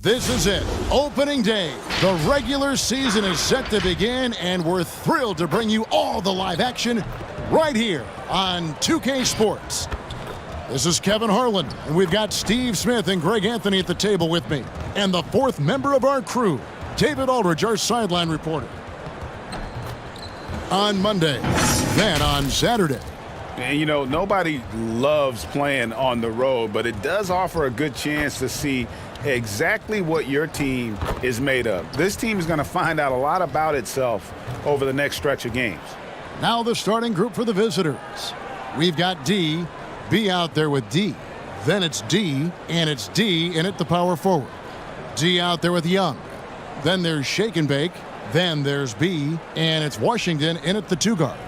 This is it, opening day. The regular season is set to begin, and we're thrilled to bring you all the live action right here on 2K Sports. This is Kevin Harlan, and we've got Steve Smith and Greg Anthony at the table with me. And the fourth member of our crew, David Aldridge, our sideline reporter. On Monday, then on Saturday. And, you know, nobody loves playing on the road, but it does offer a good chance to see exactly what your team is made of. This team is going to find out a lot about itself over the next stretch of games. Now the starting group for the visitors. We've got D, B out there with D. Then it's D, and it's D in at the power forward. D out there with Young. Then there's Shake and Bake. Then there's B, and it's Washington in at the two guard.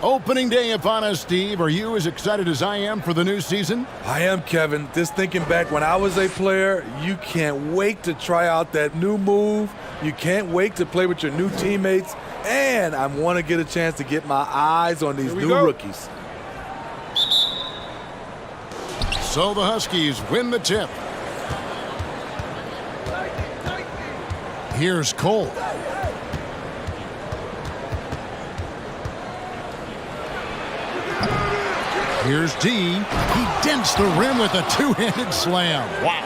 Opening day upon us, Steve. Are you as excited as I am for the new season? I am, Kevin. Just thinking back when I was a player, you can't wait to try out that new move. You can't wait to play with your new teammates. And I want to get a chance to get my eyes on these new rookies. So the Huskies win the tip. Here's Cole. Here's D. He dents the rim with a two-handed slam. Wow.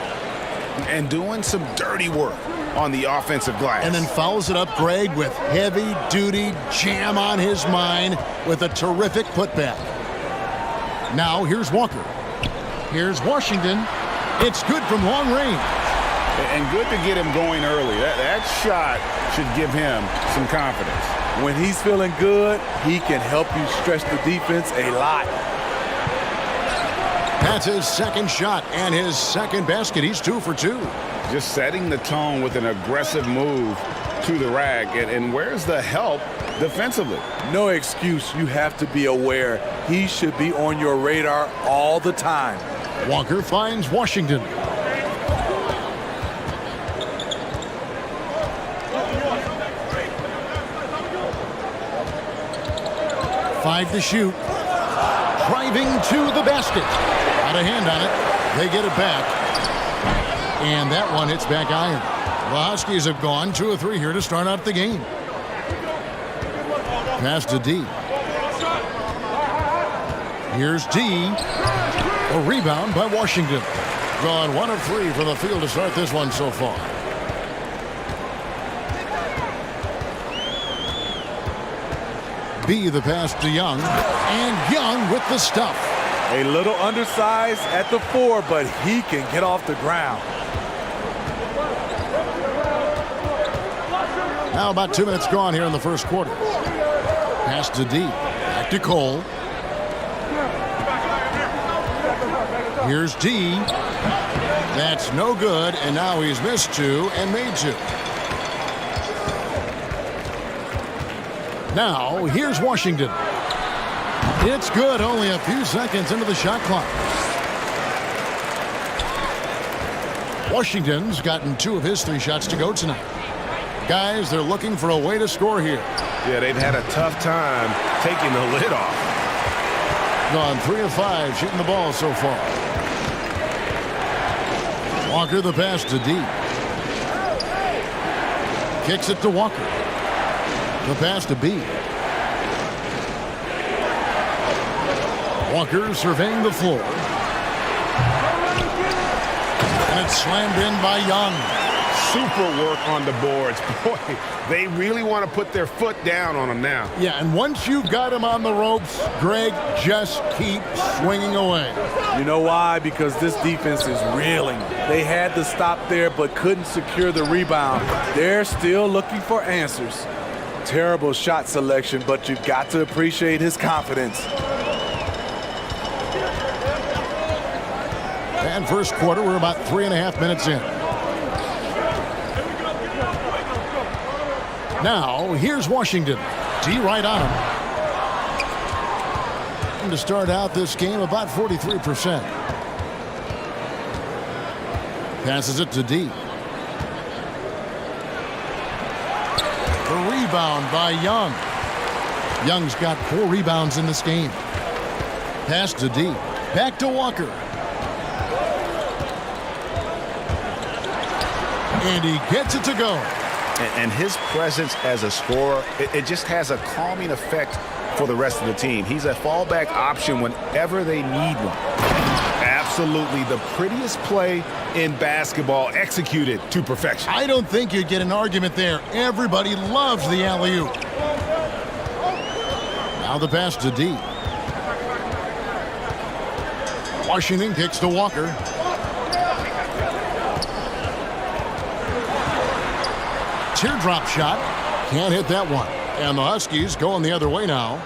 And doing some dirty work on the offensive glass. And then fouls it up, Greg, with heavy-duty jam on his mind with a terrific putback. Now here's Walker. Here's Washington. It's good from long range. And good to get him going early. That shot should give him some confidence. When he's feeling good, he can help you stretch the defense a lot. That's his second shot and his second basket. He's 2 for 2. Just setting the tone with an aggressive move to the rack. And where's the help defensively? No excuse. You have to be aware. He should be on your radar all the time. Walker finds Washington. Five to shoot. Driving to the basket. Got a hand on it. They get it back. And that one hits back iron. The Huskies have gone 2 of 3 here to start out the game. Pass to D. Here's D. A rebound by Washington. Gone 1 of 3 from the field to start this one so far. B the pass to Young. And Young with the stuff. A little undersized at the 4, but he can get off the ground. Now about 2 minutes gone here in the first quarter. Pass to D. Back to Cole. Here's D. That's no good, and now he's missed 2 and made 2. Now, here's Washington. It's good, only a few seconds into the shot clock. Washington's gotten 2 of his 3 shots to go tonight. Guys, they're looking for a way to score here. Yeah, they've had a tough time taking the lid off. Gone 3 of 5 shooting the ball so far. Walker the pass to D. Kicks it to Walker. The pass to B. Walker surveying the floor. And it's slammed in by Young. Super work on the boards. Boy, they really want to put their foot down on him now. Yeah, and once you've got him on the ropes, Greg, just keep swinging away. You know why? Because this defense is reeling. They had to stop there but couldn't secure the rebound. They're still looking for answers. Terrible shot selection, but you've got to appreciate his confidence. And first quarter, we're about 3.5 minutes in. Now, here's Washington. D right on him. And to start out this game, about 43%. Passes it to D. The rebound by Young. Young's got 4 rebounds in this game. Pass to D. Back to Walker. And he gets it to go. And his presence as a scorer, it just has a calming effect for the rest of the team. He's a fallback option whenever they need one. Absolutely the prettiest play in basketball, executed to perfection. I don't think you'd get an argument there. Everybody loves the alley-oop. Now the pass to D. Washington kicks to Walker. Teardrop shot. Can't hit that one. And the Huskies going the other way now.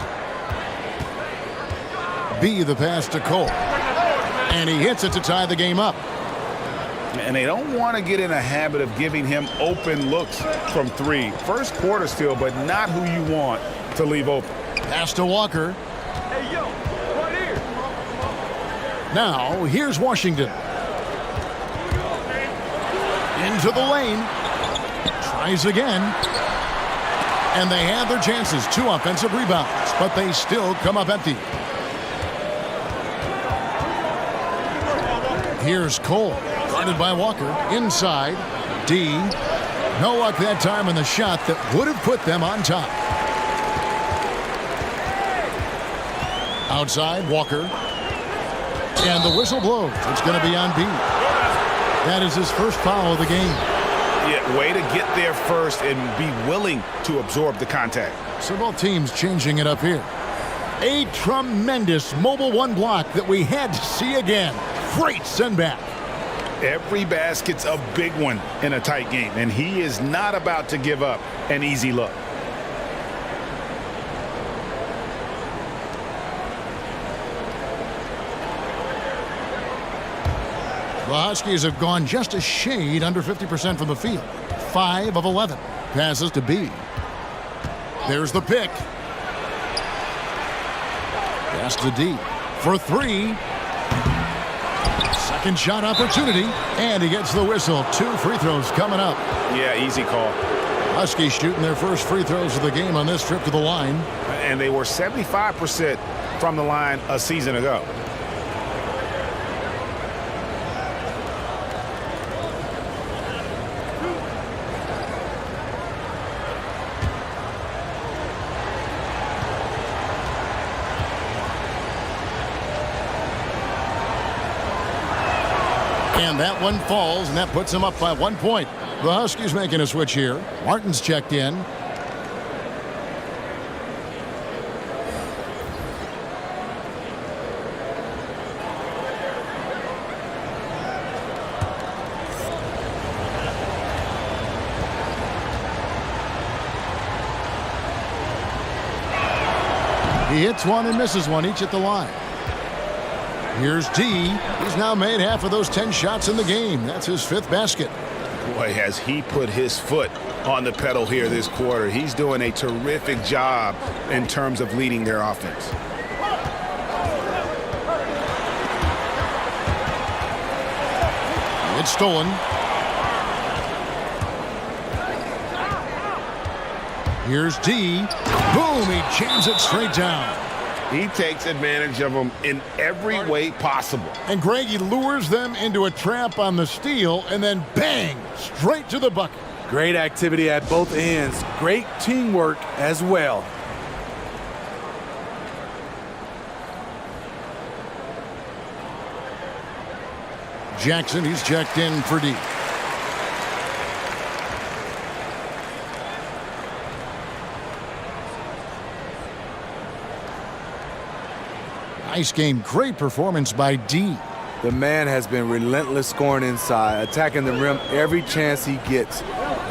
B the pass to Cole. And he hits it to tie the game up. And they don't want to get in a habit of giving him open looks from three. First quarter still, but not who you want to leave open. Pass to Walker. Hey, yo, right here. Now, here's Washington. Into the lane. Tries again. And they have their chances. 2 offensive rebounds, but they still come up empty. Here's Cole. Guarded by Walker. Inside. D. No luck that time in the shot that would have put them on top. Outside, Walker. And the whistle blows. It's going to be on B. That is his first foul of the game. Yeah, way to get there first and be willing to absorb the contact. So both teams changing it up here. A tremendous mobile one block that we had to see again. Great send back. Every basket's a big one in a tight game, and he is not about to give up an easy look. The Huskies have gone just a shade under 50% from the field. 5 of 11. Passes to B. There's the pick. Pass to D. For 3. Second shot opportunity. And he gets the whistle. 2 free throws coming up. Yeah, easy call. Huskies shooting their first free throws of the game on this trip to the line. And they were 75% from the line a season ago. And that one falls, and that puts them up by 1 point. The Huskies making a switch here. Martin's checked in. He hits one and misses one, each at the line. Here's D. He's now made half of those 10 shots in the game. That's his 5th basket. Boy, has he put his foot on the pedal here this quarter. He's doing a terrific job in terms of leading their offense. It's stolen. Here's D. Boom, he jams it straight down. He takes advantage of them in every way possible. And Greg, he lures them into a trap on the steal, and then bang, straight to the bucket. Great activity at both ends. Great teamwork as well. Jackson, he's checked in for D. Nice game. Great performance by D. The man has been relentless scoring inside, attacking the rim every chance he gets.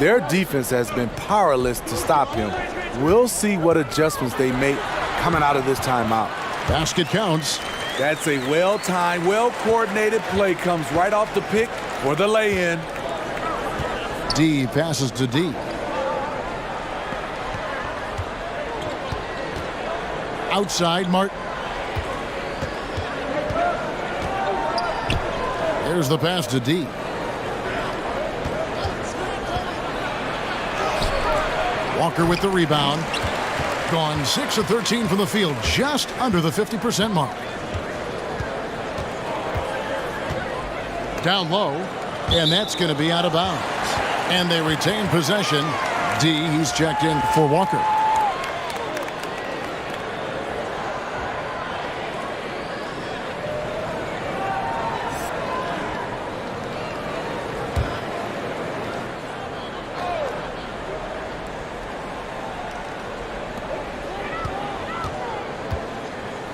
Their defense has been powerless to stop him. We'll see what adjustments they make coming out of this timeout. Basket counts. That's a well-timed, well-coordinated play. Comes right off the pick for the lay-in. D passes to D. Outside, Martin. There's the pass to D. Walker with the rebound. Gone 6 of 13 from the field, just under the 50% mark. Down low, and that's going to be out of bounds. And they retain possession. D, he's checked in for Walker.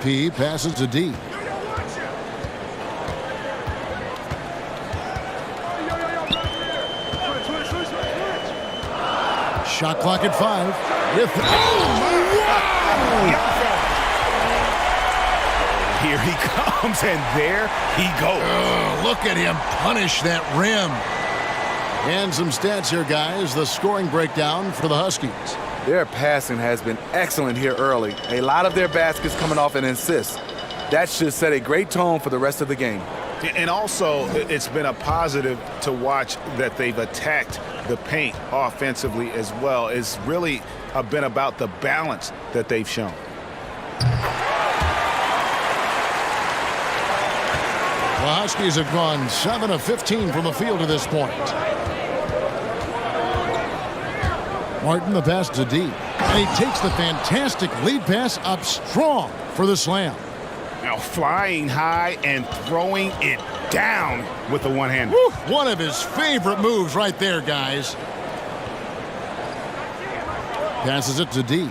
P passes to D. Shot clock at 5. With Here he comes, and there he goes. look at him punish that rim. And some stats here, guys. The scoring breakdown for the Huskies. Their passing has been excellent here early. A lot of their baskets coming off an assist. That should set a great tone for the rest of the game. And also, it's been a positive to watch that they've attacked the paint offensively as well. It's really been about the balance that they've shown. The Huskies have gone 7 of 15 from the field to this point. Martin, the pass to D. And he takes the fantastic lead pass up strong for the slam. Now flying high and throwing it down with the one-hander. One of his favorite moves right there, guys. Passes it to D.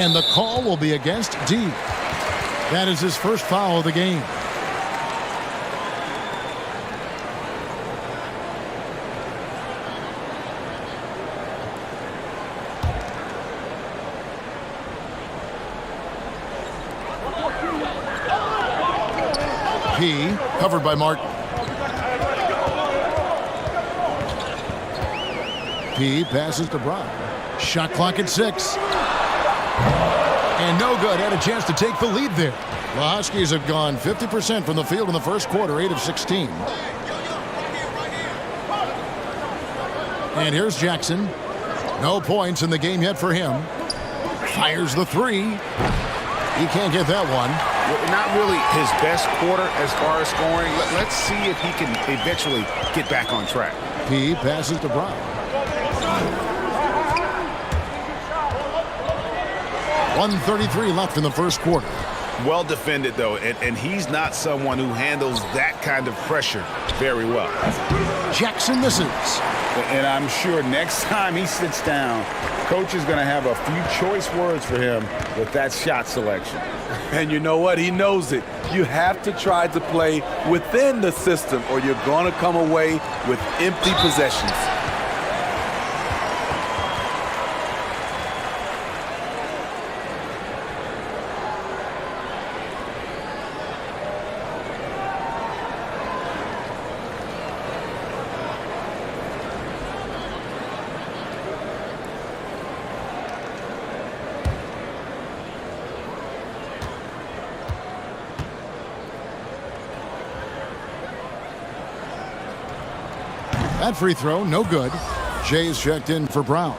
And the call will be against D. That is his first foul of the game. P, covered by Martin. P passes to Brown. Shot clock at 6. And no good. Had a chance to take the lead there. The Huskies have gone 50% from the field in the first quarter, 8 of 16. And here's Jackson. No points in the game yet for him. Fires the 3. He can't get that one. Not really his best quarter as far as scoring. Let's see if he can eventually get back on track. P passes to Brown. 1:33 left in the first quarter. Well defended, though, and he's not someone who handles that kind of pressure very well. Jackson misses. And I'm sure next time he sits down, coach is going to have a few choice words for him with that shot selection. And you know what? He knows it. You have to try to play within the system or you're going to come away with empty possessions. That free throw, no good. Jay's checked in for Brown.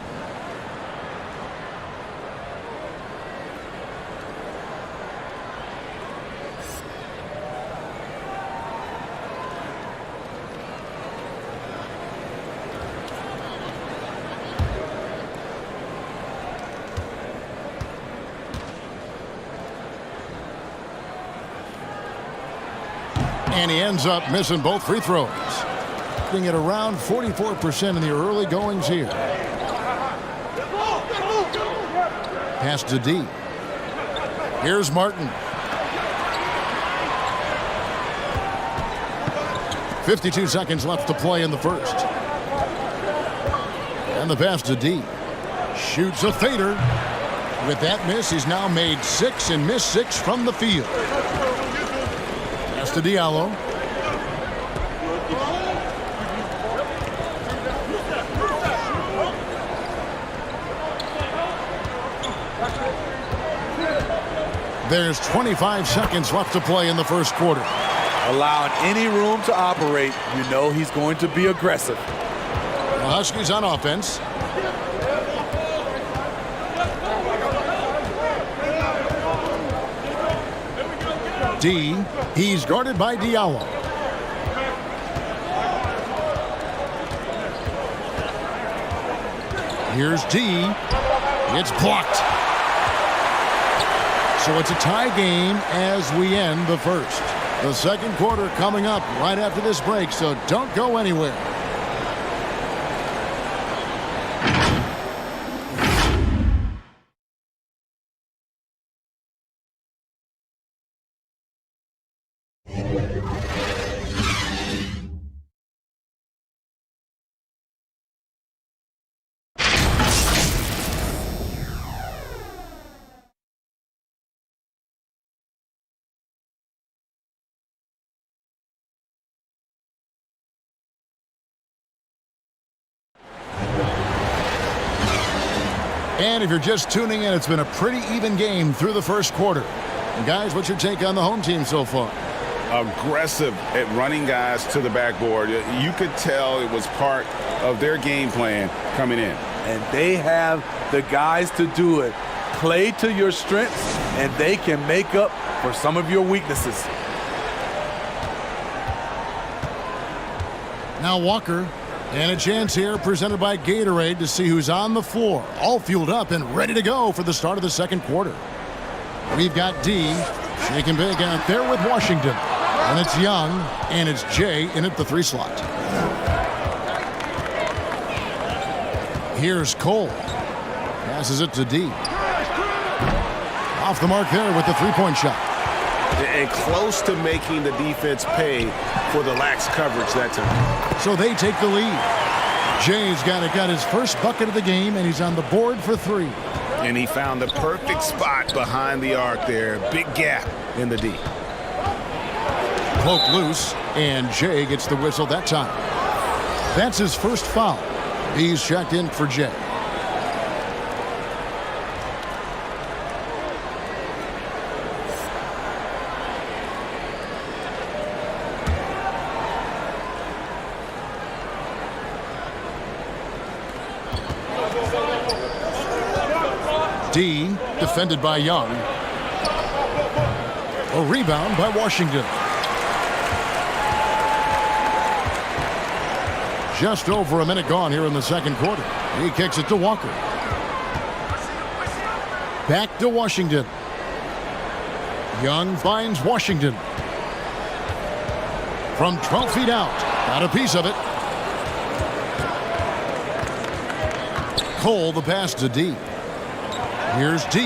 And he ends up missing both free throws. At around 44% in the early goings here. Pass to D. Here's Martin. 52 seconds left to play in the first. And the pass to D. Shoots a fader. With that miss, he's now made 6 and missed 6 from the field. Pass to Diallo. There's 25 seconds left to play in the first quarter. Allowing any room to operate, you know he's going to be aggressive. The Huskies on offense. D, he's guarded by Diallo. Here's D. It's blocked. So it's a tie game as we end the first. The second quarter coming up right after this break, so don't go anywhere. And if you're just tuning in, it's been a pretty even game through the first quarter. And guys, what's your take on the home team so far? Aggressive at running guys to the backboard. You could tell it was part of their game plan coming in. And they have the guys to do it. Play to your strengths, and they can make up for some of your weaknesses. Now Walker, and a chance here presented by Gatorade to see who's on the floor, all fueled up and ready to go for the start of the second quarter. We've got D shaking big out there with Washington. And it's Young, and it's Jay in at the 3 slot. Here's Cole. Passes it to D. Off the mark there with the 3-point shot. And close to making the defense pay for the lax coverage that time. So they take the lead. Jay's got his first bucket of the game, and he's on the board for 3. And he found the perfect spot behind the arc there. Big gap in the D. Cloak loose, and Jay gets the whistle that time. That's his first foul. He's checked in for Jay. D, defended by Young. A rebound by Washington. Just over a minute gone here in the second quarter. He kicks it to Walker. Back to Washington. Young finds Washington. From 12 feet out. Got a piece of it. Cole the pass to D. Here's D.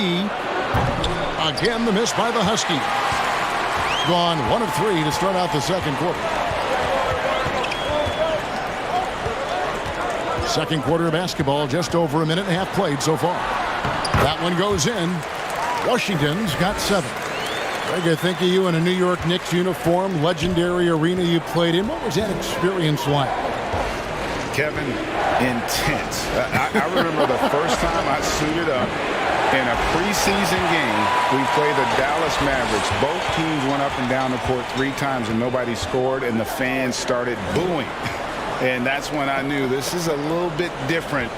Again the miss by the Huskies. Gone 1 of 3 to start out the second quarter. Second quarter of basketball, just over a minute and a half played so far. That one goes in. Washington's got 7. Greg, I think of you in a New York Knicks uniform, legendary arena you played in. What was that experience like? Kevin, intense. I remember the first time I suited up in a preseason game. We played the Dallas Mavericks. Both teams went up and down the court 3 times and nobody scored, and the fans started booing. And that's when I knew this is a little bit different.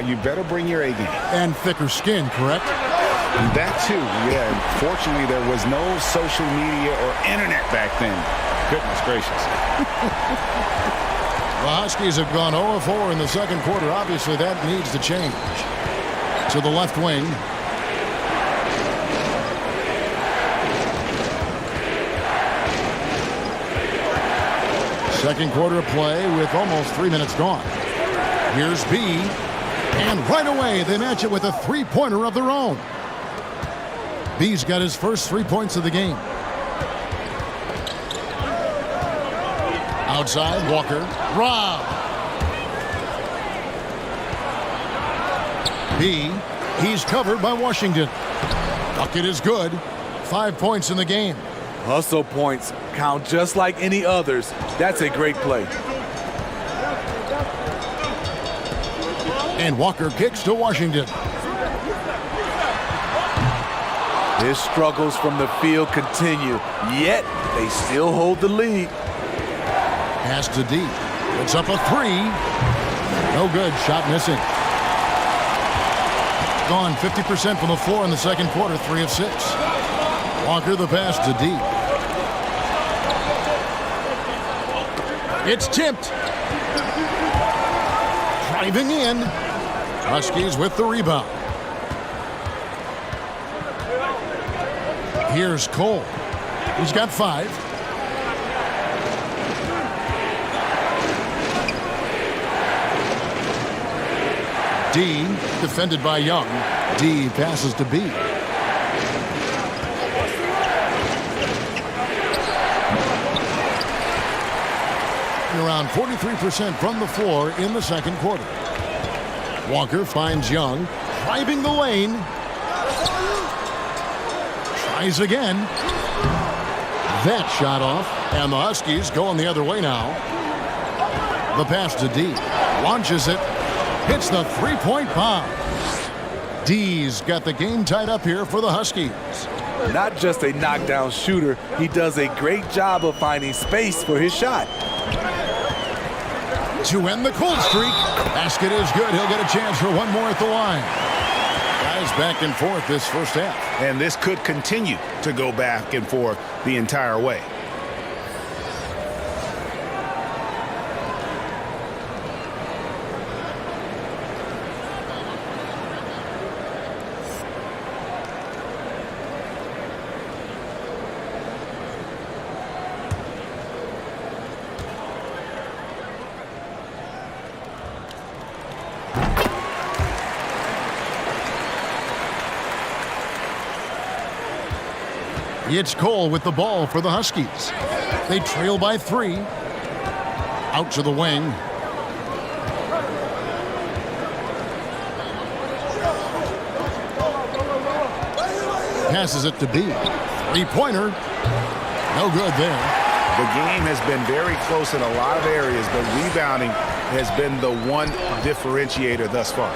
You better bring your A game. And thicker skin, correct? That too, yeah. Fortunately, there was no social media or internet back then. Goodness gracious. The Huskies have gone 0-4 in the second quarter. Obviously, that needs to change. To the left wing. Second quarter of play with almost 3 minutes gone. Here's B. And right away, they match it with a 3-pointer of their own. B's got his first 3 points of the game. Outside, Walker. Rob. B. He's covered by Washington. Bucket is good. 5 points in the game. Hustle points count just like any others. That's a great play. And Walker kicks to Washington. His struggles from the field continue, yet they still hold the lead. Pass to D. It's up a 3. No good. Shot missing. Gone 50% from the floor in the second quarter. 3 of 6. Walker the pass to D. It's tipped. Driving in. Huskies with the rebound. Here's Cole. He's got 5. D, defended by Young. D passes to B. Around 43% from the floor in the second quarter. Walker finds Young, driving the lane. Tries again. That shot off, and the Huskies going the other way now. The pass to D. Launches it. Hits the three-point bomb. D's got the game tied up here for the Huskies. Not just a knockdown shooter, he does a great job of finding space for his shot. To end the cold streak. Basket is good. He'll get a chance for one more at the line. Guys back and forth this first half. And this could continue to go back and forth the entire way. It's Cole with the ball for the Huskies. They trail by 3. Out to the wing. Passes it to B. Three-pointer. No good there. The game has been very close in a lot of areas, but rebounding has been the one differentiator thus far.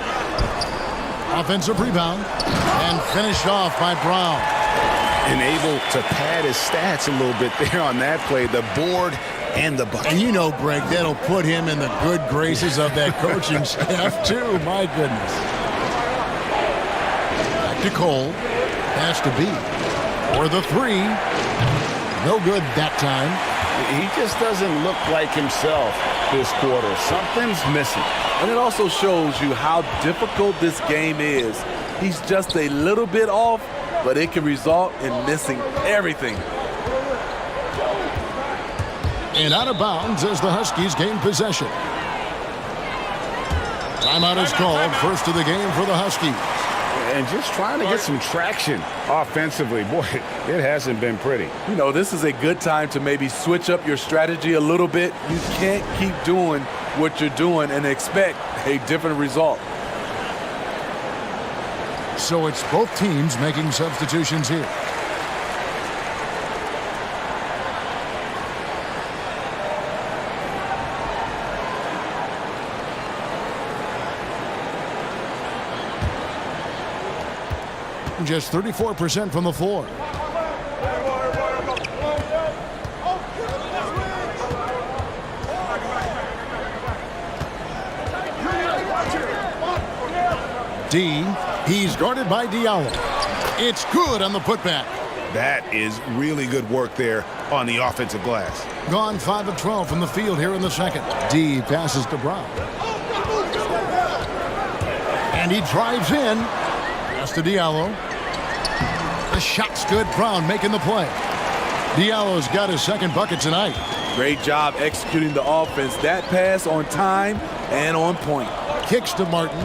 Offensive rebound. And finished off by Brown. And able to pad his stats a little bit there on that play, the board and the bucket. And you know, Greg, that'll put him in the good graces of that coaching staff, too. My goodness. Back to Cole. Pass to B. For the 3. No good that time. He just doesn't look like himself this quarter. Something's missing. And it also shows you how difficult this game is. He's just a little bit off, but it can result in missing everything. And out of bounds as the Huskies gain possession. Timeout is called. First of the game for the Huskies. And just trying to get some traction offensively. Boy, it hasn't been pretty. You know, this is a good time to maybe switch up your strategy a little bit. You can't keep doing what you're doing and expect a different result. So it's both teams making substitutions here. Just 34% from the floor. D, he's guarded by Diallo. It's good on the putback. That is really good work there on the offensive glass. Gone 5 of 12 from the field here in the second. D passes to Brown. And he drives in. Pass to Diallo. The shot's good. Brown making the play. Diallo's got his second bucket tonight. Great job executing the offense. That pass on time and on point. Kicks to Martin.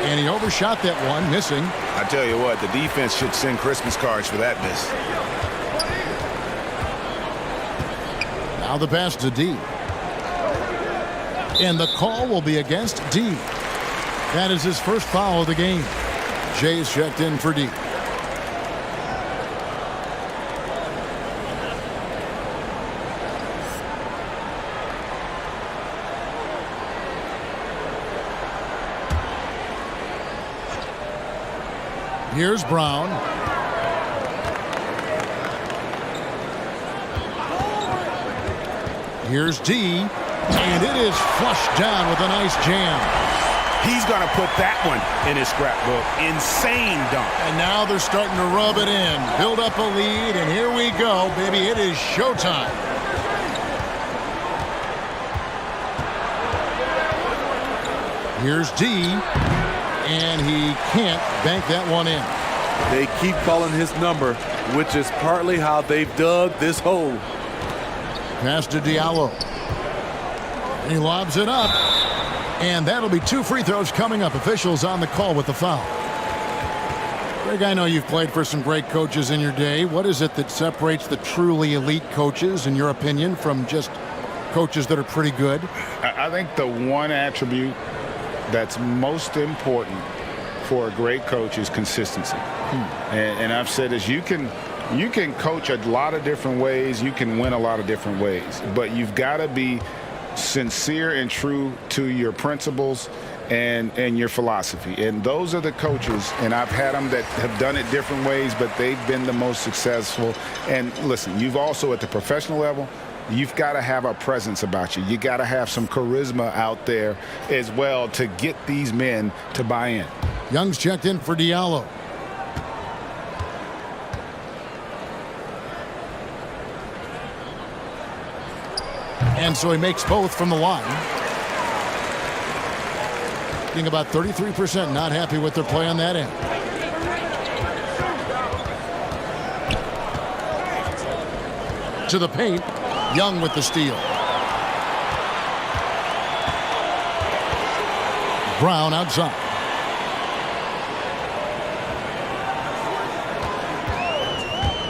And he overshot that one, missing. I tell you what, the defense should send Christmas cards for that miss. Now the pass to D. And the call will be against D. That is his first foul of the game. Jay's checked in for D. Here's Brown. Here's D. And it is flushed down with a nice jam. He's going to put that one in his scrapbook. Insane dunk. And now they're starting to rub it in, build up a lead, and here we go, baby. It is showtime. Here's D, and he can't bank that one in. They keep calling his number, which is partly how they've dug this hole. Pass to Diallo. He lobs it up, and that'll be 2 free throws coming up. Officials on the call with the foul. Greg, I know you've played for some great coaches in your day. What is it that separates the truly elite coaches, in your opinion, from just coaches that are pretty good? I think the one attribute that's most important for a great coach is consistency. And I've said this, you can coach a lot of different ways, you can win a lot of different ways, but you've got to be sincere and true to your principles and your philosophy. And those are the coaches, and I've had them that have done it different ways, but they've been the most successful. And listen, you've also at the professional level, you've got to have a presence about you. You got to have some charisma out there as well to get these men to buy in. Young's checked in for Diallo. And so he makes both from the line. Being about 33%, not happy with their play on that end. To the paint, Young with the steal. Brown outside.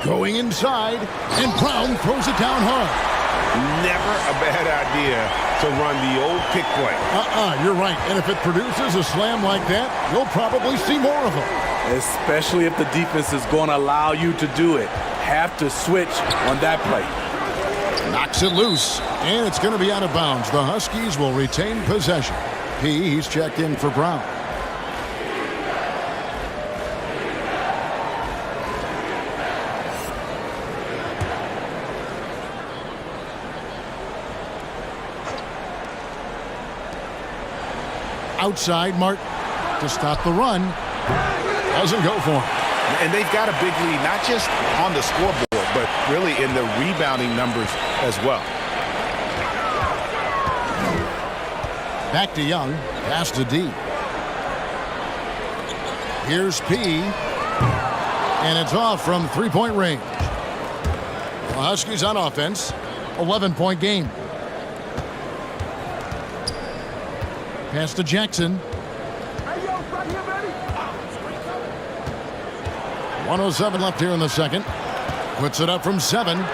Going inside, and Brown throws it down hard. Never a bad idea to run the old pick play. You're right. And if it produces a slam like that, you'll probably see more of them. Especially if the defense is going to allow you to do it. Have to switch on that play. Knocks it loose, and it's going to be out of bounds. The Huskies will retain possession. He's checked in for Brown. Outside, Martin to stop the run. Doesn't go for him. And they've got a big lead, not just on the scoreboard, but really in the rebounding numbers as well. Back to Young. Pass to D. Here's P. And it's off from three-point range. The Huskies on offense. 11-point game. Pass to Jackson. 1:07 left here in the second. Puts it up from 7.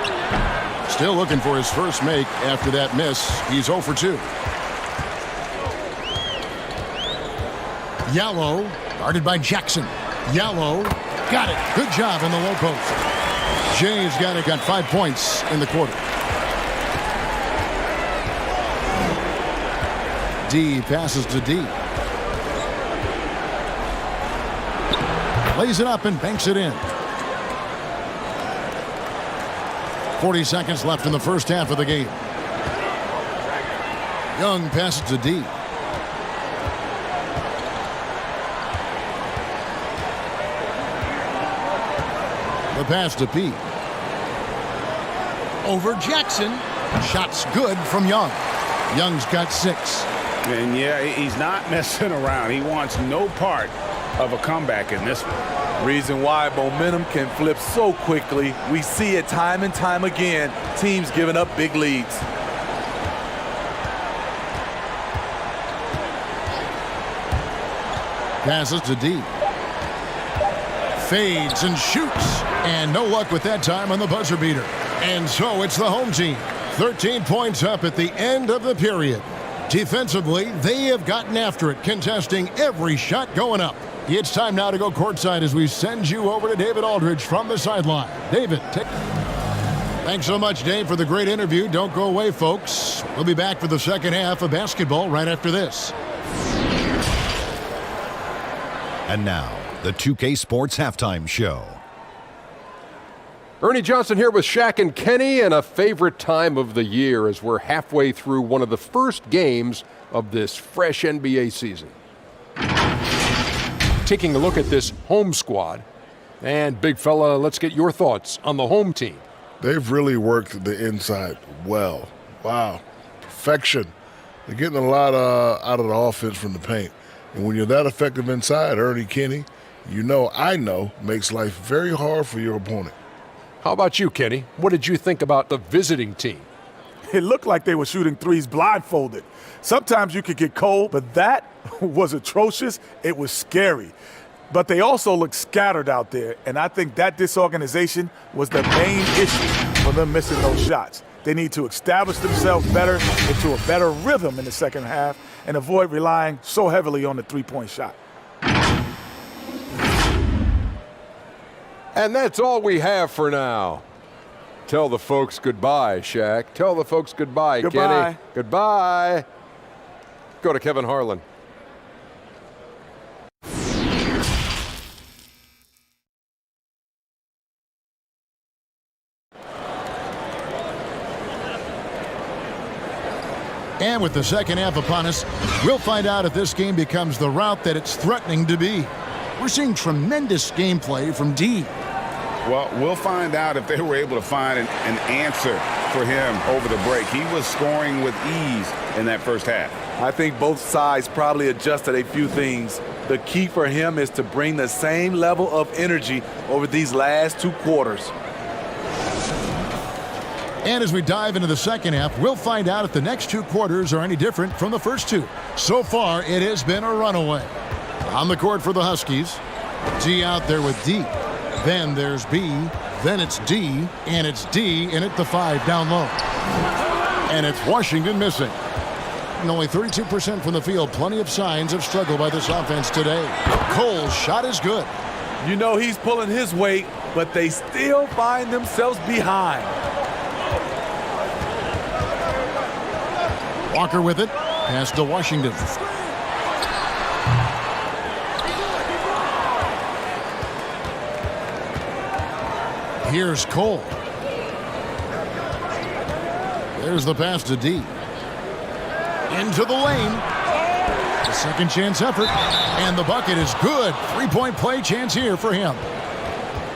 Still looking for his first make after that miss. He's 0 for 2. Yallow, guarded by Jackson. Yallow, got it. Good job in the low post. Jay's got 5 points in the quarter. D passes to D. Lays it up and banks it in. 40 seconds left in the first half of the game. Young passes to D. The pass to P. Over Jackson. Shots good from Young. Young's got 6. And yeah, he's not messing around. He wants no part of a comeback in this one. Reason why momentum can flip so quickly. We see it time and time again. Teams giving up big leads. Passes to D. Fades and shoots. And no luck with that time on the buzzer beater. And so it's the home team. 13 points up at the end of the period. Defensively, they have gotten after it, contesting every shot going up. It's time now to go courtside as we send you over to David Aldridge from the sideline. David, thanks so much, Dave, for the great interview. Don't go away, folks. We'll be back for the second half of basketball right after this. And now, the 2K Sports Halftime Show. Ernie Johnson here with Shaq and Kenny, and a favorite time of the year as we're halfway through one of the first games of this fresh NBA season. taking a look at this home squad. And, big fella, let's get your thoughts on the home team. They've really worked the inside well. Wow, perfection. They're getting a lot out of the offense from the paint. And when you're that effective inside, Ernie Kenny, I know, makes life very hard for your opponent. How about you, Kenny? What did you think about the visiting team? It looked like they were shooting threes blindfolded. Sometimes you could get cold, but that was atrocious. It was scary. But they also looked scattered out there, and I think that disorganization was the main issue for them missing those shots. They need to establish themselves better into a better rhythm in the second half and avoid relying so heavily on the three-point shot. And that's all we have for now. Tell the folks goodbye, Shaq. Tell the folks goodbye, Goodbye. Kenny. Goodbye. Go to Kevin Harlan. And with the second half upon us, we'll find out if this game becomes the route that it's threatening to be. We're seeing tremendous gameplay from D. Well, we'll find out if they were able to find an answer for him over the break. He was scoring with ease in that first half. I think both sides probably adjusted a few things. The key for him is to bring the same level of energy over these last two quarters. And as we dive into the second half, we'll find out if the next two quarters are any different from the first two. So far, it has been a runaway. On the court for the Huskies, G out there with D. Then there's B. Then it's D. And it's D in at the 5 down low. And it's Washington missing. And only 32% from the field. Plenty of signs of struggle by this offense today. Cole's shot is good. You know he's pulling his weight, but they still find themselves behind. Walker with it. Pass to Washington. Here's Cole. There's the pass to D. Into the lane. A second chance effort. And the bucket is good. Three-point play chance here for him.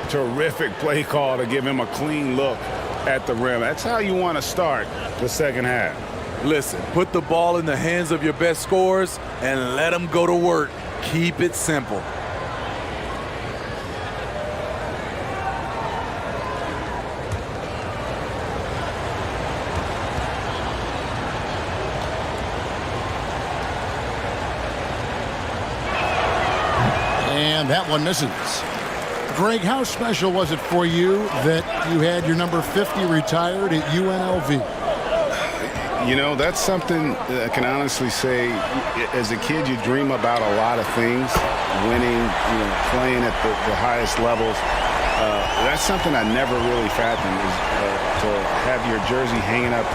Terrific play call to give him a clean look at the rim. That's how you want to start the second half. Listen, put the ball in the hands of your best scorers and let them go to work. Keep it simple. And that one misses. Greg, how special was it for you that you had your number 50 retired at UNLV? You know, that's something I can honestly say. As a kid, you dream about a lot of things, winning, playing at the highest levels. That's something I never really fathomed, is to have your jersey hanging up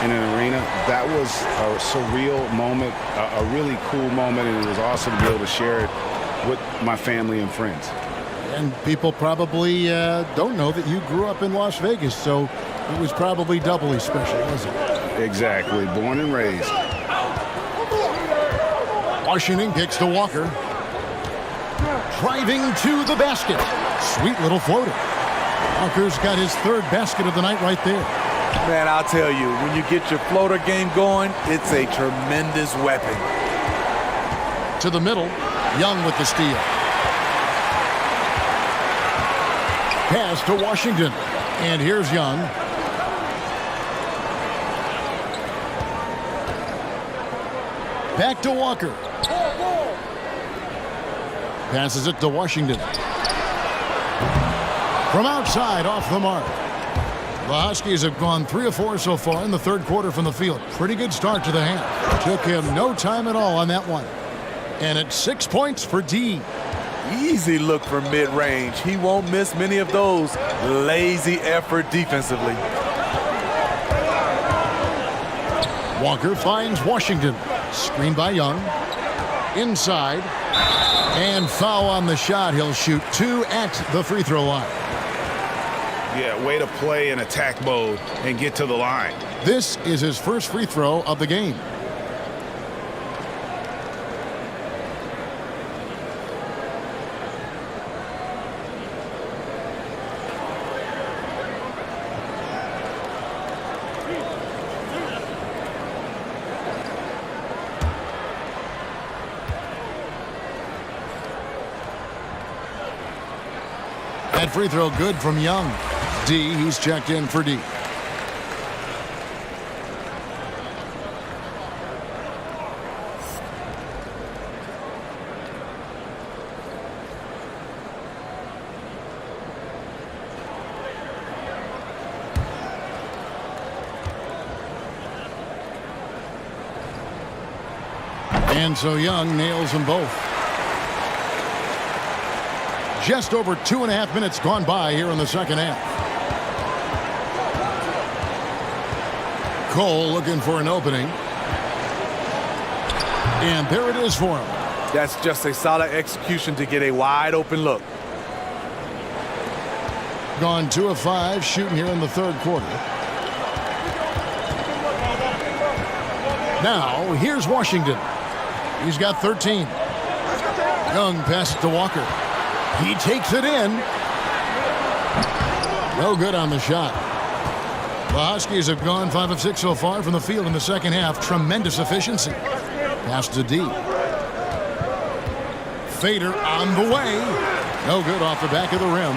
in an arena. That was a surreal moment, a really cool moment, and it was awesome to be able to share it with my family and friends. And people probably don't know that you grew up in Las Vegas, so it was probably doubly special, wasn't it? Exactly. Born and raised. Washington kicks to Walker. Driving to the basket. Sweet little floater. Walker's got his third basket of the night right there. Man, I'll tell you, when you get your floater game going, it's a tremendous weapon. To the middle. Young with the steal. Pass to Washington. And here's Young. Back to Walker. Passes it to Washington. From outside, off the mark. The Huskies have gone 3 of 4 so far in the third quarter from the field. Pretty good start to the half. Took him no time at all on that one. And it's 6 points for D. Easy look from mid-range. He won't miss many of those. Lazy effort defensively. Walker finds Washington. Screen by Young. Inside. And foul on the shot. He'll shoot 2 at the free throw line. Yeah, way to play in attack mode and get to the line. This is his first free throw of the game. That free throw good from Young. D, he's checked in for D. And so Young nails them both. Just over 2.5 minutes gone by here in the second half. Cole looking for an opening. And there it is for him. That's just a solid execution to get a wide open look. Gone 2 of 5 shooting here in the third quarter. Now here's Washington. He's got 13. Young passes to Walker. He takes it in. No good on the shot. The Huskies have gone 5 of 6 so far from the field in the second half. Tremendous efficiency. Pass to D. Fader on the way. No good off the back of the rim.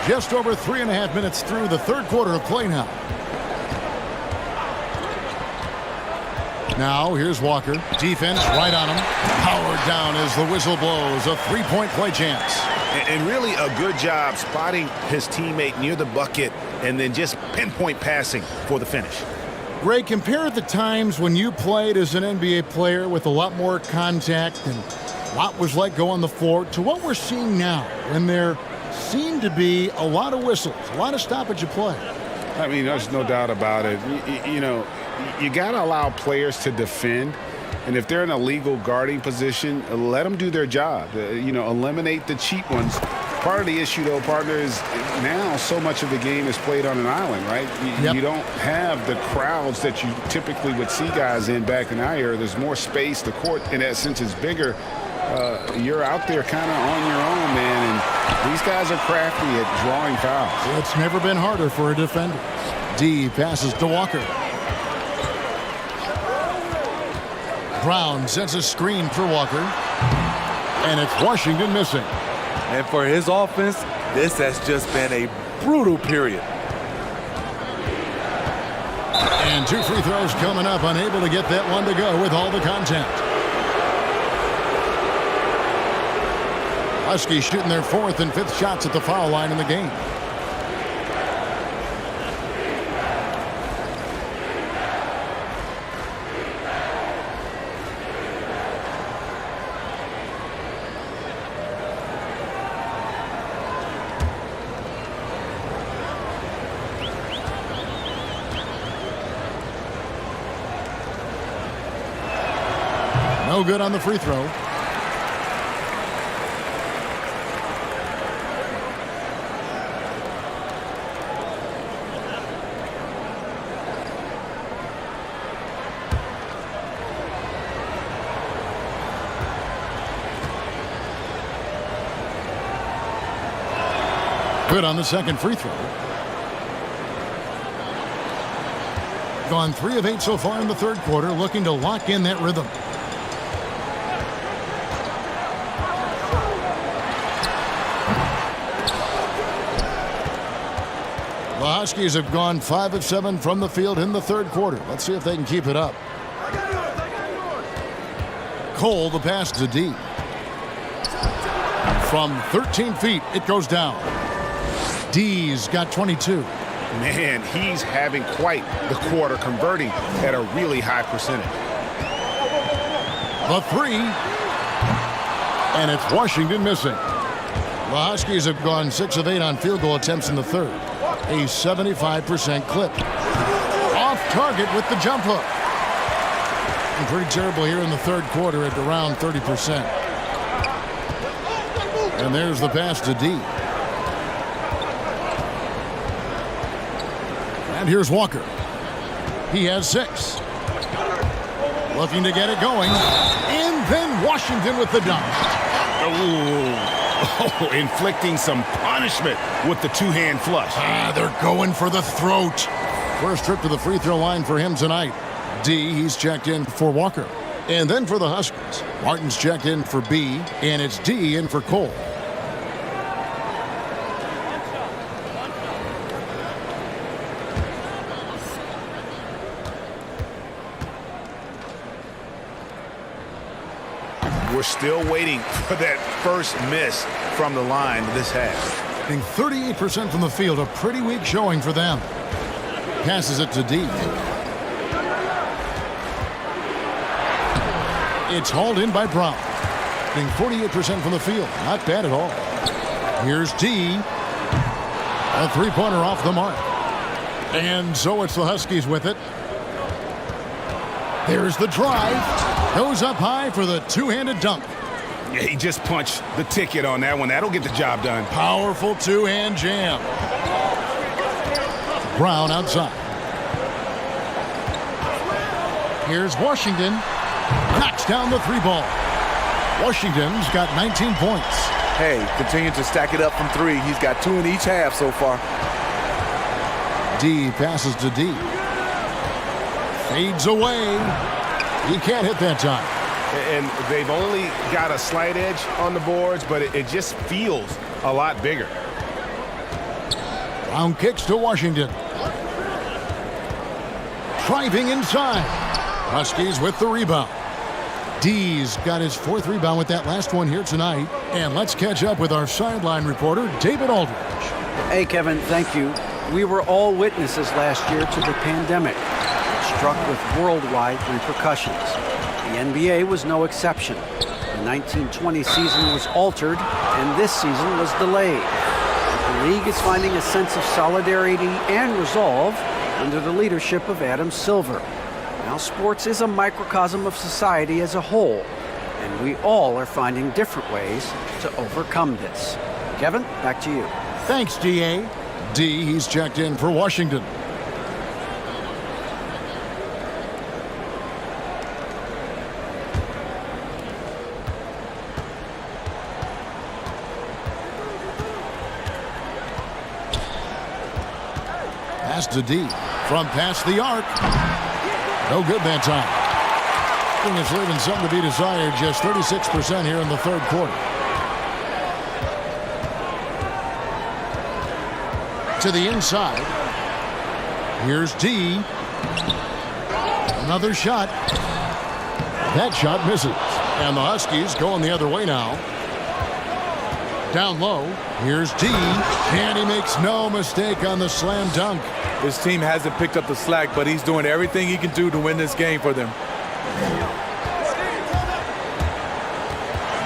Just over 3.5 minutes through the third quarter of play now. Now, here's Walker. Defense right on him. Powered down as the whistle blows. A three-point play chance. And really a good job spotting his teammate near the bucket and then just pinpoint passing for the finish. Ray, compare the times when you played as an NBA player with a lot more contact and a lot was let go on the floor to what we're seeing now when there seem to be a lot of whistles, a lot of stoppage of play. I mean, there's no doubt about it. You know, you got to allow players to defend. And if they're in a legal guarding position, let them do their job. You know, eliminate the cheap ones. Part of the issue, though, partner, is now so much of the game is played on an island, right? You don't have the crowds that you typically would see guys in back in our era. There's more space. The court, in that sense, is bigger. You're out there kind of on your own, man. And these guys are crafty at drawing fouls. It's never been harder for a defender. D passes to Walker. Brown sets a screen for Walker. And it's Washington missing. And for his offense, this has just been a brutal period. And 2 free throws coming up, unable to get that one to go with all the contact. Huskies shooting their 4th and 5th shots at the foul line in the game. No good on the free throw. Good on the second free throw. Gone 3 of 8 so far in the third quarter, looking to lock in that rhythm. The Huskies have gone 5 of 7 from the field in the third quarter. Let's see if they can keep it up. Cole, the pass to D. From 13 feet, it goes down. D's got 22. Man, he's having quite the quarter, converting at a really high percentage. The 3. And it's Washington missing. The Huskies have gone 6 of 8 on field goal attempts in the third. A 75% clip. Off target with the jump hook. And pretty terrible here in the third quarter at around 30%. And there's the pass to D. And here's Walker. He has 6. Looking to get it going. And then Washington with the dunk. Oh, inflicting some punishment with the two-hand flush. They're going for the throat. First trip to the free throw line for him tonight. D, he's checked in for Walker. And then for the Huskies, Martin's checked in for B, and it's D in for Cole. We're still waiting for that first miss from the line this half. Being 38% from the field, a pretty weak showing for them. Passes it to D. It's hauled in by Brown. Being 48% from the field, not bad at all. Here's D. A three-pointer off the mark. And so it's the Huskies with it. There's the drive. Goes up high for the two-handed dunk. Yeah, he just punched the ticket on that one. That'll get the job done. Powerful two-hand jam. Brown outside. Here's Washington. Knocks down the three ball. Washington's got 19 points. Hey, continue to stack it up from three. He's got 2 in each half so far. D passes to D. Fades away. He can't hit that time. And they've only got a slight edge on the boards, but it just feels a lot bigger. Brown kicks to Washington. Driving inside. Huskies with the rebound. D's got his 4th rebound with that last one here tonight. And let's catch up with our sideline reporter, David Aldridge. Hey, Kevin, thank you. We were all witnesses last year to the pandemic, struck with worldwide repercussions. The NBA was no exception. The 1920 season was altered, and this season was delayed. The league is finding a sense of solidarity and resolve under the leadership of Adam Silver. Now, sports is a microcosm of society as a whole, and we all are finding different ways to overcome this. Kevin, back to you. Thanks, D.A. D, he's checked in for Washington. Pass to D. From past the arc. No good that time. Thing is leaving something to be desired. Just 36% here in the third quarter. To the inside. Here's D. Another shot. That shot misses. And the Huskies going the other way now. Down low. Here's D. And he makes no mistake on the slam dunk. His team hasn't picked up the slack, but he's doing everything he can do to win this game for them.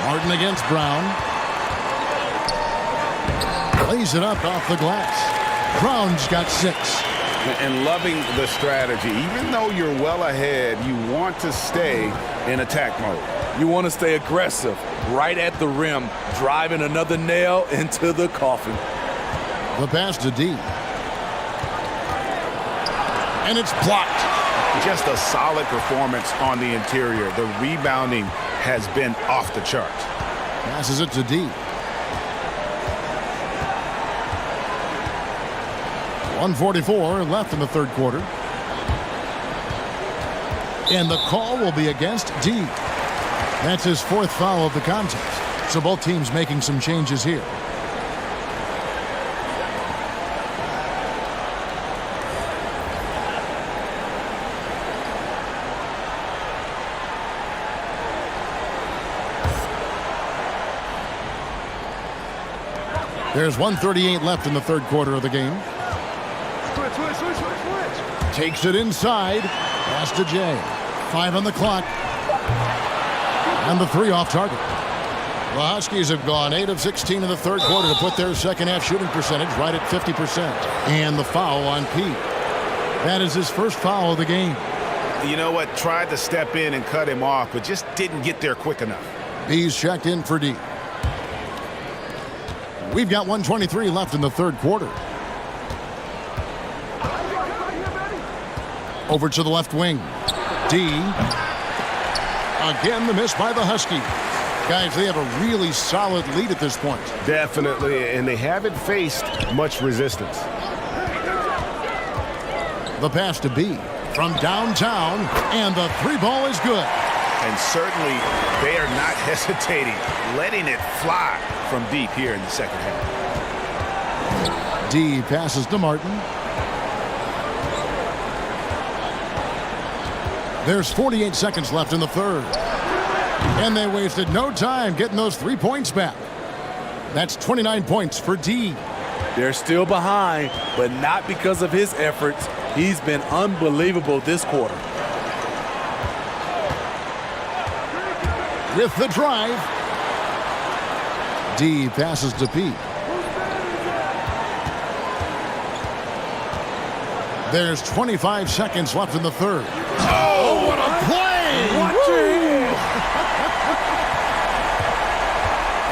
Martin against Brown. Lays it up off the glass. Brown's got 6. And loving the strategy. Even though you're well ahead, you want to stay in attack mode. You want to stay aggressive, right at the rim, driving another nail into the coffin. The pass to D. And it's blocked. Just a solid performance on the interior. The rebounding has been off the charts. Passes it to D. 1:44 left in the third quarter. And the call will be against D. That's his 4th foul of the contest. So both teams making some changes here. There's 1:38 left in the third quarter of the game. Switch. Takes it inside. Pass to J. 5 on the clock. And the 3 off target. The Huskies have gone 8 of 16 in the third quarter to put their second half shooting percentage right at 50%. And the foul on Pete. That is his first foul of the game. You know what? Tried to step in and cut him off, but just didn't get there quick enough. B's checked in for D. We've got 1:23 left in the third quarter. Over to the left wing. D. Again, the miss by the Huskies. Guys, they have a really solid lead at this point. Definitely, and they haven't faced much resistance. The pass to B from downtown, and the 3 ball is good. And certainly they are not hesitating, letting it fly from deep here in the second half. D passes to Martin. There's 48 seconds left in the third. And they wasted no time getting those 3 points back. That's 29 points for D. They're still behind, but not because of his efforts. He's been unbelievable this quarter. With the drive. D passes to P. There's 25 seconds left in the third. Oh, what a play! Watch it!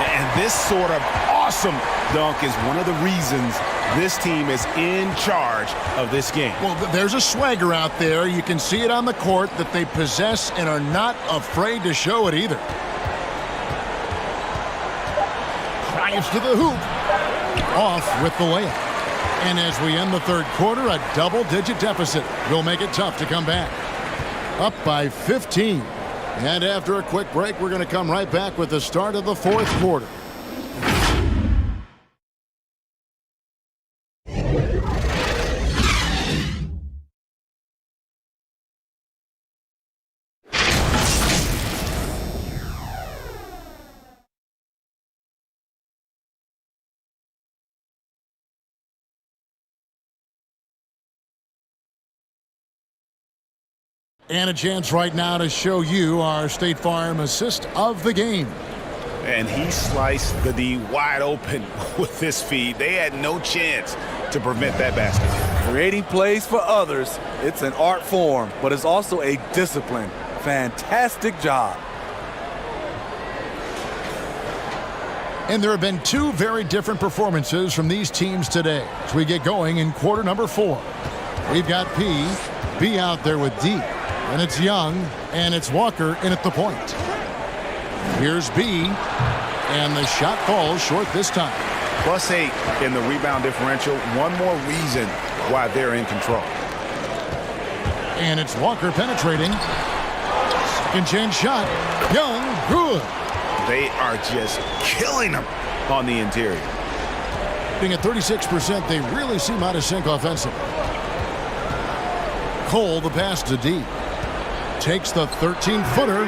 And this sort of awesome dunk is one of the reasons this team is in charge of this game. Well, there's a swagger out there. You can see it on the court that they possess and are not afraid to show it either. Drives to the hoop. Off with the layup. And as we end the third quarter, a double-digit deficit will make it tough to come back. Up by 15. And after a quick break, we're going to come right back with the start of the fourth quarter. And a chance right now to show you our State Farm assist of the game. And he sliced the D wide open with his feed. They had no chance to prevent that basket. Creating plays for others, it's an art form, but it's also a discipline. Fantastic job. And there have been two very different performances from these teams today as we get going in quarter number 4. We've got B out there with D. And it's Young, and it's Walker in at the point. Here's B, and the shot falls short this time. +8 in the rebound differential. One more reason why they're in control. And it's Walker penetrating. Second chance shot. Young, good. They are just killing them on the interior. Being at 36%, they really seem out of sync offensively. Cole, the pass to D. Takes the 13-footer.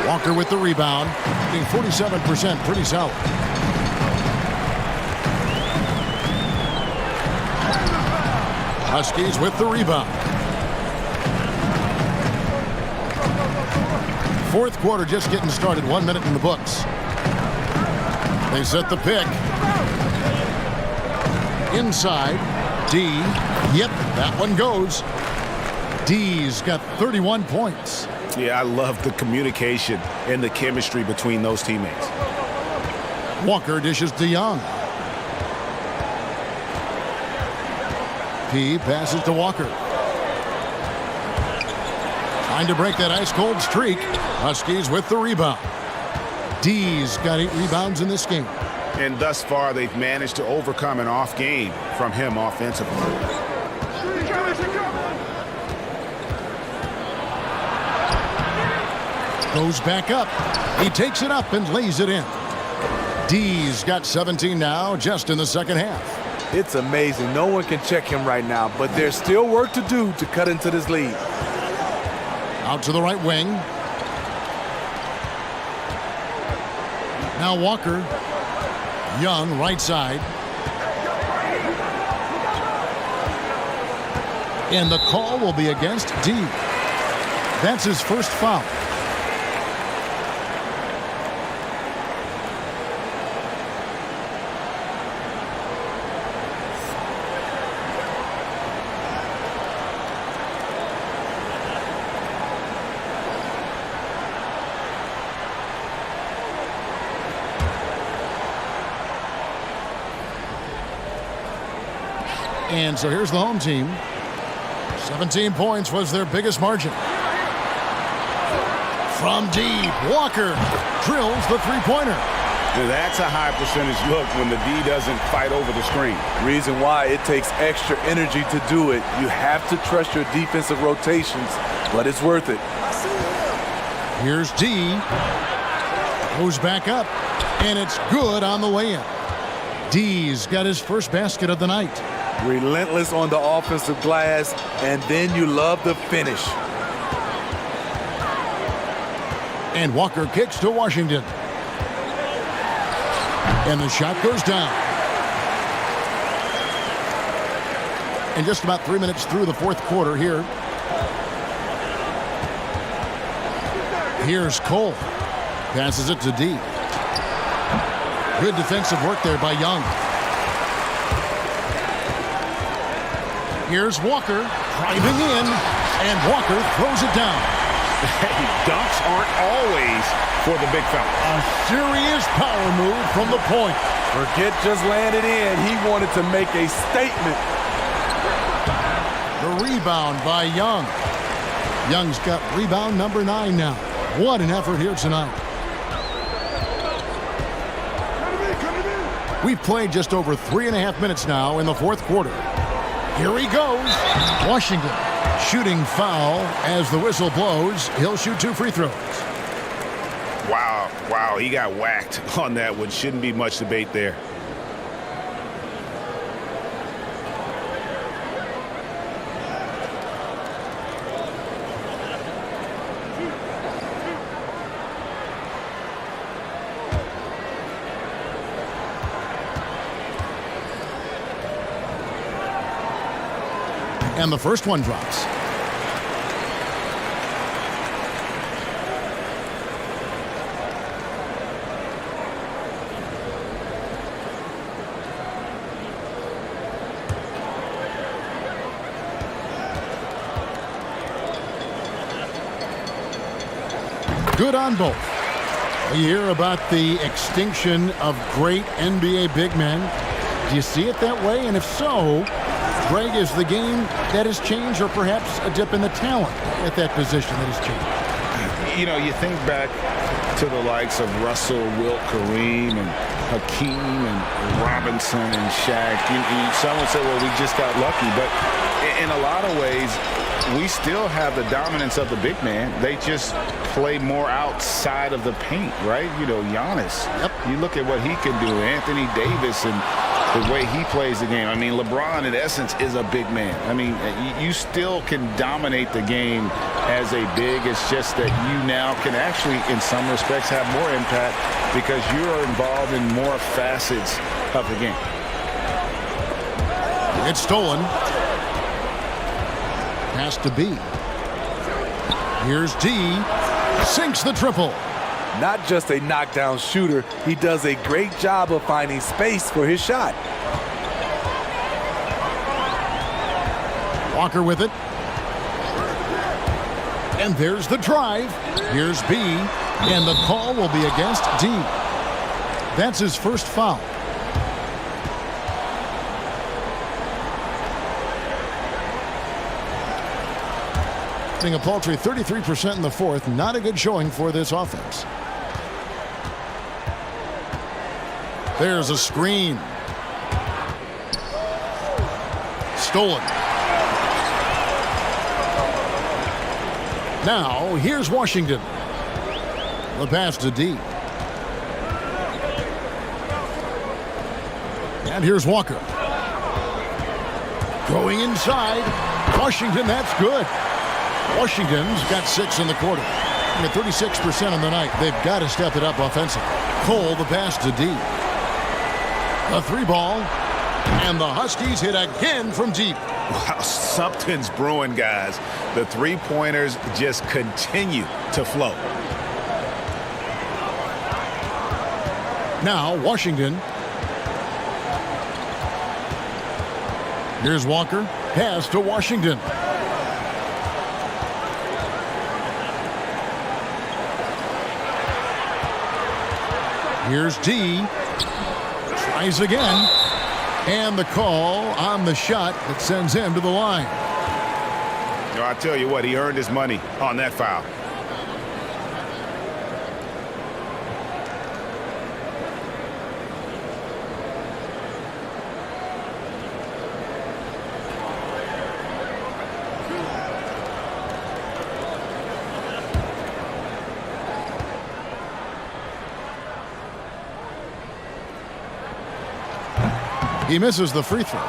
Walker with the rebound. Being 47%, pretty solid. Huskies with the rebound. Fourth quarter just getting started. 1 minute in the books. They set the pick. Inside. D. Yep, that one goes. D's got 31 points. Yeah, I love the communication and the chemistry between those teammates. Walker dishes to Young. P passes to Walker. Trying to break that ice-cold streak. Huskies with the rebound. D's got 8 rebounds in this game. And thus far, they've managed to overcome an off game from him offensively. Goes back up. He takes it up and lays it in. D's got 17 now, just in the second half. It's amazing. No one can check him right now, but there's still work to do to cut into this lead. Out to the right wing. Now Walker. Young, right side. And the call will be against D. That's his first foul. And so here's the home team. 17 points was their biggest margin. From deep, Walker drills the three-pointer. That's a high percentage look when the D doesn't fight over the screen. Reason why it takes extra energy to do it. You have to trust your defensive rotations, but it's worth it. Here's D. Goes back up, and it's good on the way in. D's got his first basket of the night. Relentless on the offensive glass, and then you love the finish. And Walker kicks to Washington. And the shot goes down. And just about 3 minutes through the fourth quarter here. Here's Cole. Passes it to D. Good defensive work there by Young. Here's Walker driving in, and Walker throws it down. Hey, dunks aren't always for the big fella. A serious power move from the point. Forget just landed in. He wanted to make a statement. The rebound by Young. Young's got rebound number 9 now. What an effort here tonight. We've played just over 3.5 minutes now in the fourth quarter. Here he goes. Washington shooting foul as the whistle blows. He'll shoot 2 free throws. Wow, he got whacked on that one. Shouldn't be much debate there. And the first one drops. Good on both. You hear about the extinction of great NBA big men. Do you see it that way? And if so, Greg, is the game that has changed, or perhaps a dip in the talent at that position that has changed? You know, you think back to the likes of Russell, Wilt, Kareem, and Hakeem, and Robinson, and Shaq. Some would say, well, we just got lucky. But in a lot of ways, we still have the dominance of the big man. They just play more outside of the paint, right? You know, Giannis. Yep. You look at what he can do. Anthony Davis and the way he plays the game. I mean, LeBron, in essence, is a big man. I mean, you still can dominate the game as a big. It's just that you now can actually, in some respects, have more impact because you're involved in more facets of the game. It's stolen. Pass to B. Here's D. Sinks the triple. Not just a knockdown shooter, he does a great job of finding space for his shot. Walker with it. And there's the drive. Here's B. And the call will be against D. That's his first foul. A paltry 33% in the fourth. Not a good showing for this offense. There's a screen. Stolen. Now, here's Washington. The pass to D. And here's Walker. Going inside. Washington, that's good. Washington's got 6 in the quarter. And at 36% on the night, they've got to step it up offensively. Cole, the pass to D. A 3-ball. And the Huskies hit again from deep. Wow, something's brewing, guys. The three-pointers just continue to flow. Now, Washington. Here's Walker. Pass to Washington. Here's D. Tries again. And the call on the shot that sends him to the line. You know, I tell you what, he earned his money on that foul. He misses the free throw.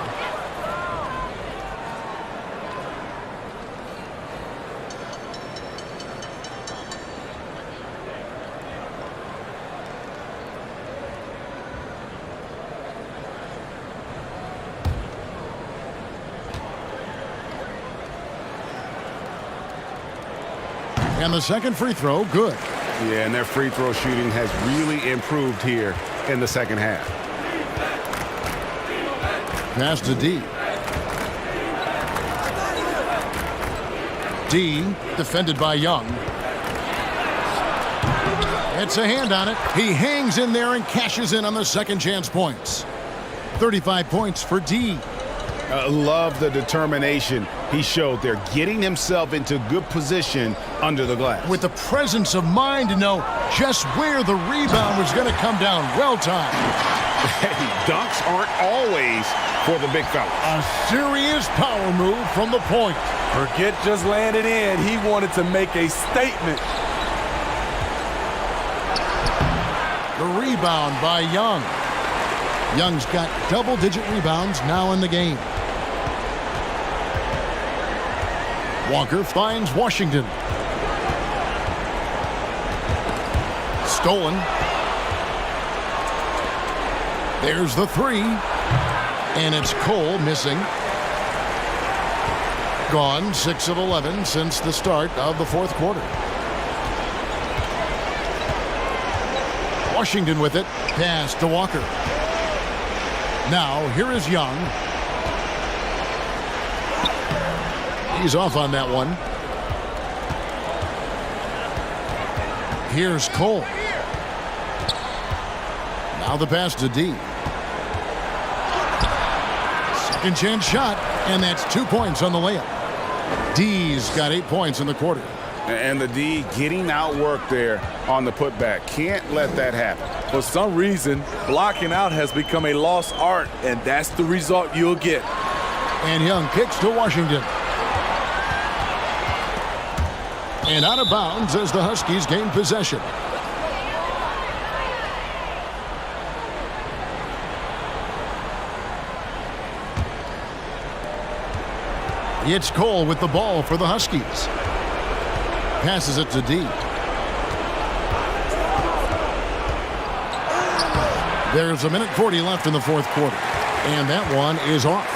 And the second free throw, good. Yeah, and their free throw shooting has really improved here in the second half. Pass to D. D, defended by Young. It's a hand on it. He hangs in there and cashes in on the second chance points. 35 points for D. Love the determination he showed there, getting himself into good position under the glass. With the presence of mind to know just where the rebound was going to come down. Well timed. Hey, dunks aren't always for the big fella. A serious power move from the point. Forget just laying it in. He wanted to make a statement. The rebound by Young. Young's got double-digit rebounds now in the game. Walker finds Washington. Stolen. There's the three. And it's Cole missing. Gone 6 of 11 since the start of the fourth quarter. Washington with it. Pass to Walker. Now, here is Young. He's off on that one. Here's Cole. Now the pass to D. Second chance shot, and that's 2 points on the layup. D's got 8 points in the quarter. And the D getting outworked there on the putback. Can't let that happen. For some reason, blocking out has become a lost art, and that's the result you'll get. And Young kicks to Washington. And out of bounds as the Huskies gain possession. It's Cole with the ball for the Huskies. Passes it to D. There's 1:40 left in the fourth quarter. And that one is off.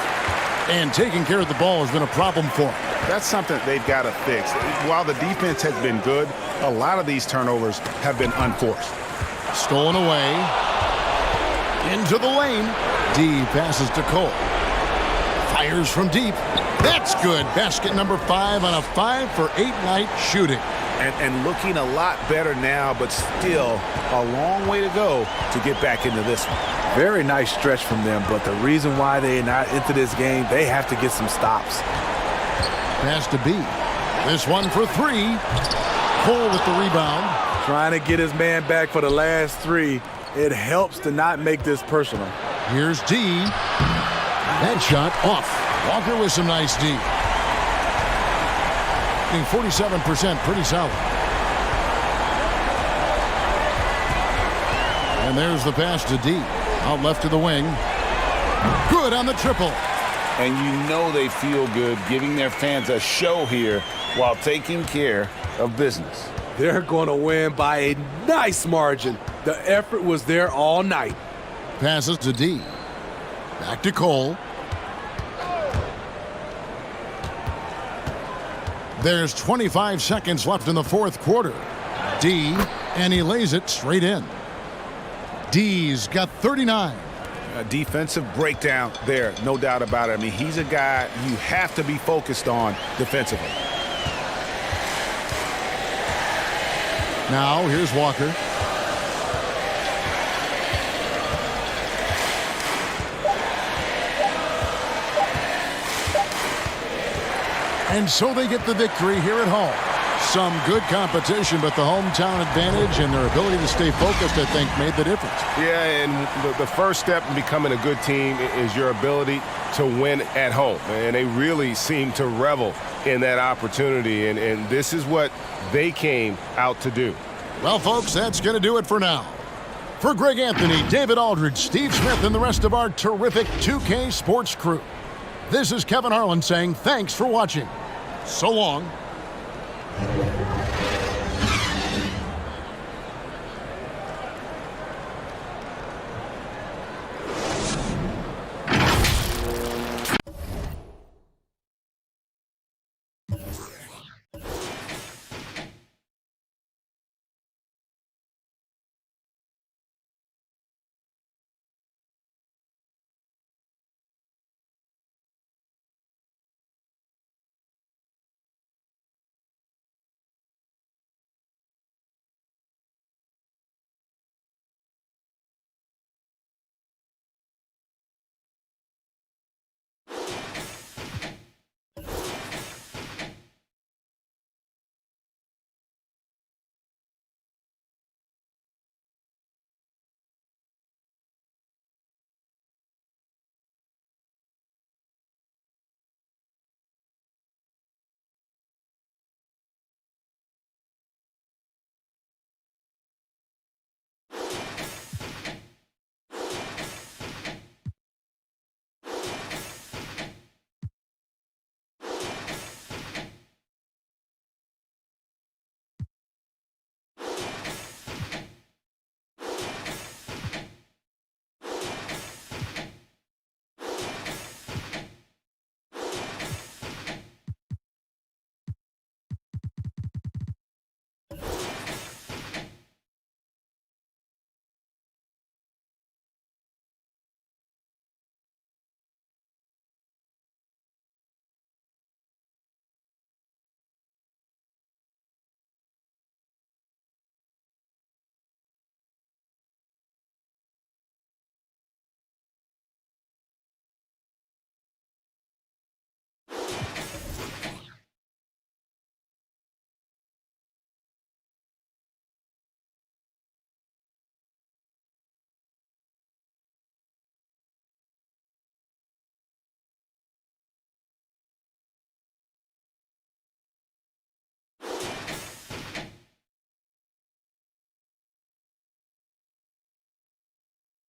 And taking care of the ball has been a problem for him. That's something they've got to fix. While the defense has been good, a lot of these turnovers have been unforced. Stolen away. Into the lane. D passes to Cole. Fires from deep. That's good. Basket number 5 on a 5-for-8 night shooting. And looking a lot better now, but still a long way to go to get back into this one. Very nice stretch from them, but the reason why they're not into this game, they have to get some stops. Pass to B. This one for 3. Cole with the rebound. Trying to get his man back for the last 3. It helps to not make this personal. Here's D. That shot off. Walker with some nice D. 47%, pretty solid. And there's the pass to D. Out left to the wing. Good on the triple. And you know they feel good giving their fans a show here while taking care of business. They're going to win by a nice margin. The effort was there all night. Passes to D. Back to Cole. There's 25 seconds left in the fourth quarter. D, and he lays it straight in. D's got 39. A defensive breakdown there, no doubt about it. I mean, he's a guy you have to be focused on defensively. Now, here's Walker. And so they get the victory here at home. Some good competition, but the hometown advantage and their ability to stay focused, I think, made the difference. Yeah, and the first step in becoming a good team is your ability to win at home. And they really seem to revel in that opportunity, and this is what they came out to do. Well, folks, that's going to do it for now. For Greg Anthony, David Aldridge, Steve Smith, and the rest of our terrific 2K Sports crew, this is Kevin Harlan saying thanks for watching. So long.